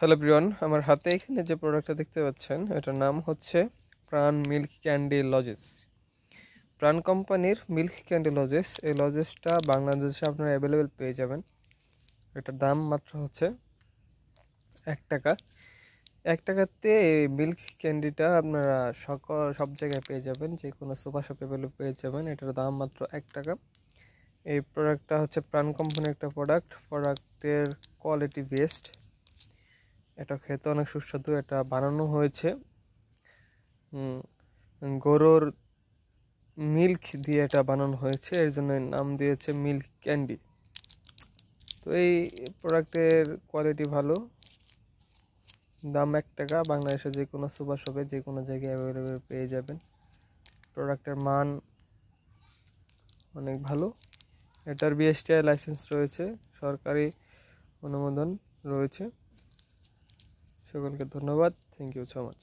Hello everyone, আমার হাতে এখানে যে প্রোডাক্টটা দেখতে পাচ্ছেন এটার নাম হচ্ছে প্রাণ মিল্ক ক্যান্ডি লজেস। প্রাণ কোম্পানির মিল্ক ক্যান্ডি লজেস, এই লজেসটা বাংলাদেশে আপনারা অ্যাভেলেবেল পেয়ে যাবেন। এটার দাম মাত্র হচ্ছে 1 টাকা। 1 টাকাতে এই মিল্ক ক্যান্ডিটা আপনারা সব জায়গায় পেয়ে যাবেন, যে কোনো সুপার শপে পেয়ে যাবেন। এটার দাম মাত্র 1 টাকা। এই প্রোডাক্টটা হচ্ছে প্রাণ কোম্পানির একটা প্রোডাক্টের কোয়ালিটি বেস্ট। এটা খেতে অনেক সুস্বাদু। এটা বানানো হয়েছে গরুর মিল্ক দিয়ে, এটা বানানো হয়েছে, এর জন্য নাম দিয়েছে মিল্ক ক্যান্ডি। তো এই প্রোডাক্টের কোয়ালিটি ভালো, দাম 1 টাকা। বাংলাদেশে যে কোনো সুপার শপে যে কোনো জায়গায় অ্যাভেলেবেল পেয়ে যাবেন। প্রোডাক্টের মান অনেক ভালো। এটার বিএসটিআই লাইসেন্স রয়েছে, সরকারি অনুমোদন রয়েছে। সকলকে ধন্যবাদ। Thank you so much.